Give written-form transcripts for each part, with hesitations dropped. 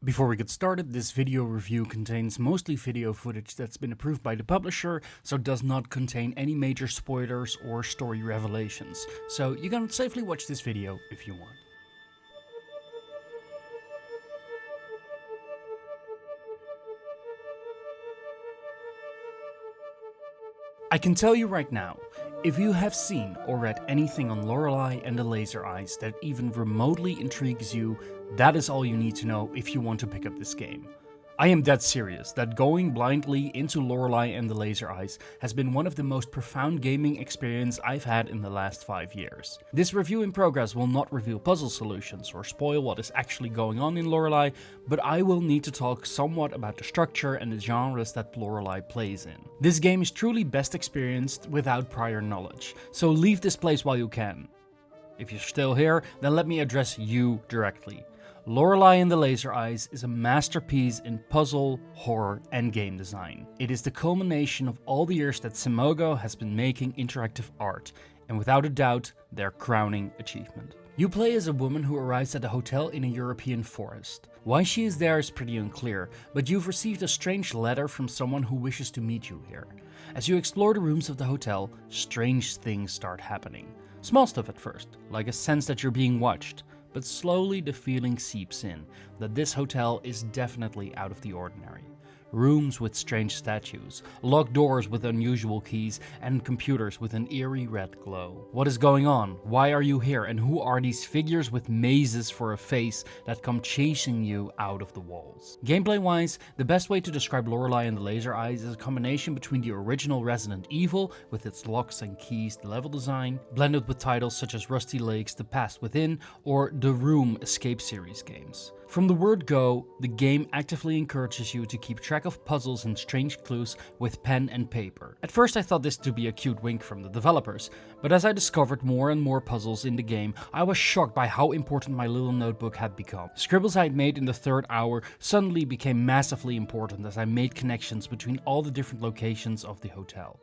Before we get started, this video review contains mostly video footage that's been approved by the publisher, so does not contain any major spoilers or story revelations. So you can safely watch this video if you want. I can tell you right now, if you have seen or read anything on Lorelei and the Laser Eyes that even remotely intrigues you, that is all you need to know if you want to pick up this game. I am dead serious that going blindly into Lorelei and the Laser Eyes has been one of the most profound gaming experiences I've had in the last 5 years. This review in progress will not reveal puzzle solutions or spoil what is actually going on in Lorelei, but I will need to talk somewhat about the structure and the genres that Lorelei plays in. This game is truly best experienced without prior knowledge, so leave this place while you can. If you're still here, then let me address you directly. Lorelei and the Laser Eyes is a masterpiece in puzzle, horror, and game design. It is the culmination of all the years that Simogo has been making interactive art, and without a doubt, their crowning achievement. You play as a woman who arrives at a hotel in a European forest. Why she is there is pretty unclear, but you've received a strange letter from someone who wishes to meet you here. As you explore the rooms of the hotel, strange things start happening. Small stuff at first, like a sense that you're being watched. But slowly the feeling seeps in that this hotel is definitely out of the ordinary. Rooms with strange statues, locked doors with unusual keys, and computers with an eerie red glow. What is going on? Why are you here? And who are these figures with mazes for a face that come chasing you out of the walls? Gameplay-wise, the best way to describe Lorelei and the Laser Eyes is a combination between the original Resident Evil, with its locks and keys level design, blended with titles such as Rusty Lakes, The Past Within, or The Room escape series games. From the word go, the game actively encourages you to keep track of puzzles and strange clues with pen and paper. At first I thought this to be a cute wink from the developers, but as I discovered more and more puzzles in the game, I was shocked by how important my little notebook had become. Scribbles I had made in the third hour suddenly became massively important as I made connections between all the different locations of the hotel.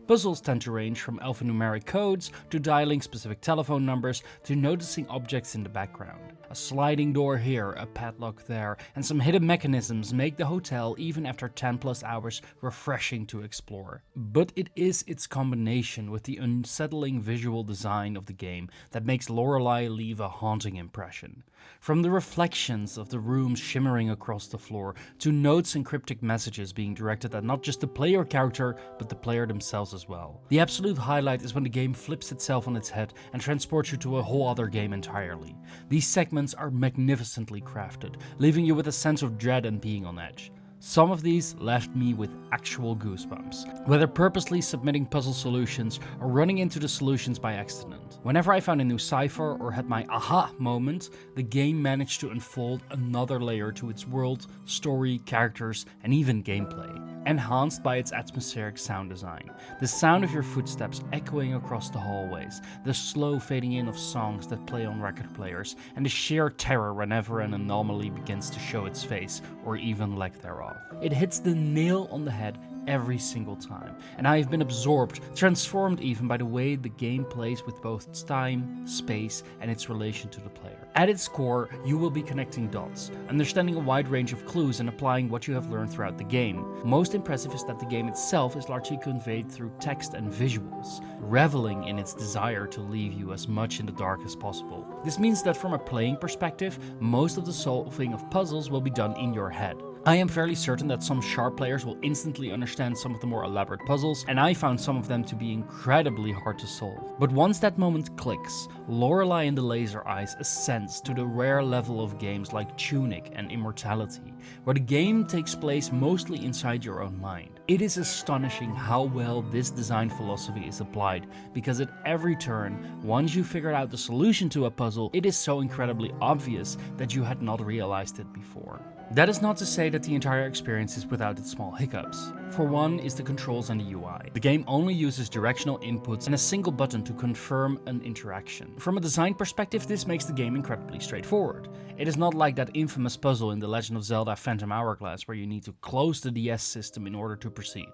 Puzzles tend to range from alphanumeric codes, to dialing specific telephone numbers, to noticing objects in the background. A sliding door here, a padlock there, and some hidden mechanisms make the hotel, even after 10+ hours, refreshing to explore. But it is its combination with the unsettling visual design of the game that makes Lorelei leave a haunting impression. From the reflections of the rooms shimmering across the floor, to notes and cryptic messages being directed at not just the player character, but the player themselves as well. The absolute highlight is when the game flips itself on its head and transports you to a whole other game entirely. These segments are magnificently crafted, leaving you with a sense of dread and being on edge. Some of these left me with actual goosebumps, whether purposely submitting puzzle solutions or running into the solutions by accident. Whenever I found a new cipher or had my aha moment, the game managed to unfold another layer to its world, story, characters, and even gameplay. Enhanced by its atmospheric sound design. The sound of your footsteps echoing across the hallways, the slow fading in of songs that play on record players, and the sheer terror whenever an anomaly begins to show its face, or even lack thereof. It hits the nail on the head every single time, and I have been absorbed, transformed even by the way the game plays with both time, space, and its relation to the player. At its core, you will be connecting dots, understanding a wide range of clues and applying what you have learned throughout the game. Most impressive is that the game itself is largely conveyed through text and visuals, reveling in its desire to leave you as much in the dark as possible. This means that from a playing perspective, most of the solving of puzzles will be done in your head. I am fairly certain that some sharp players will instantly understand some of the more elaborate puzzles, and I found some of them to be incredibly hard to solve. But once that moment clicks, Lorelei and the Laser Eyes ascends to the rare level of games like Tunic and Immortality, where the game takes place mostly inside your own mind. It is astonishing how well this design philosophy is applied, because at every turn, once you figured out the solution to a puzzle, it is so incredibly obvious that you had not realized it before. That is not to say that the entire experience is without its small hiccups. For one is the controls and the UI. The game only uses directional inputs and a single button to confirm an interaction. From a design perspective, this makes the game incredibly straightforward. It is not like that infamous puzzle in The Legend of Zelda Phantom Hourglass where you need to close the DS system in order to proceed.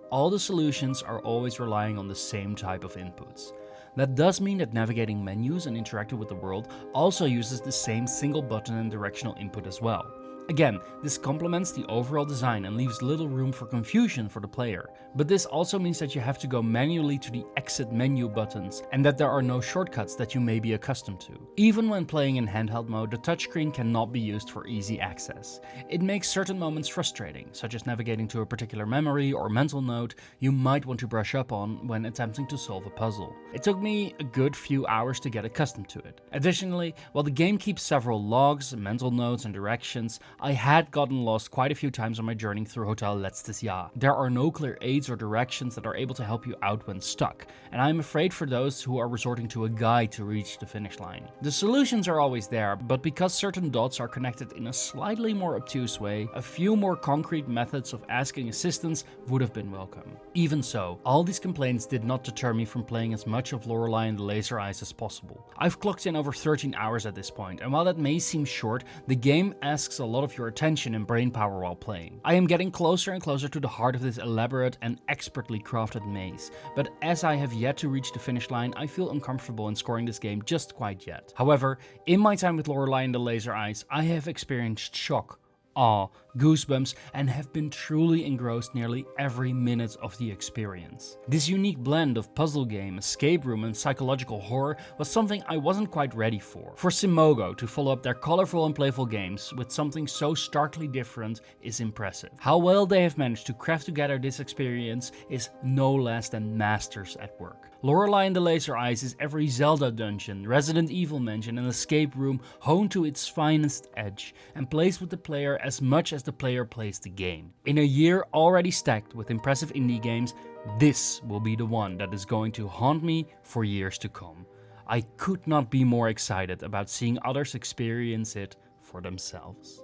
All the solutions are always relying on the same type of inputs. That does mean that navigating menus and interacting with the world also uses the same single button and directional input as well. Again, this complements the overall design and leaves little room for confusion for the player, but this also means that you have to go manually to the exit menu buttons and that there are no shortcuts that you may be accustomed to. Even when playing in handheld mode, the touchscreen cannot be used for easy access. It makes certain moments frustrating, such as navigating to a particular memory or mental node you might want to brush up on when attempting to solve a puzzle. It took me a good few hours to get accustomed to it. Additionally, while the game keeps several logs, mental notes and directions, I had gotten lost quite a few times on my journey through Hotel Letztes Jahr. There are no clear aids or directions that are able to help you out when stuck, and I am afraid for those who are resorting to a guide to reach the finish line. The solutions are always there, but because certain dots are connected in a slightly more obtuse way, a few more concrete methods of asking assistance would have been welcome. Even so, all these complaints did not deter me from playing as much of Lorelei and the Laser Eyes as possible. I've clocked in over 13 hours at this point, and while that may seem short, the game asks a lot of your attention and brain power while playing. I am getting closer and closer to the heart of this elaborate and expertly crafted maze, but as I have yet to reach the finish line, I feel uncomfortable in scoring this game just quite yet. However, in my time with Lorelei and the Laser Eyes, I have experienced shock, awe, goosebumps, and have been truly engrossed nearly every minute of the experience. This unique blend of puzzle game, escape room, and psychological horror was something I wasn't quite ready for. For Simogo to follow up their colorful and playful games with something so starkly different is impressive. How well they have managed to craft together this experience is no less than masters at work. Lorelei and the Laser Eyes is every Zelda dungeon, Resident Evil mansion, and escape room honed to its finest edge, and plays with the player as much as the player plays the game. In a year already stacked with impressive indie games, this will be the one that is going to haunt me for years to come. I could not be more excited about seeing others experience it for themselves.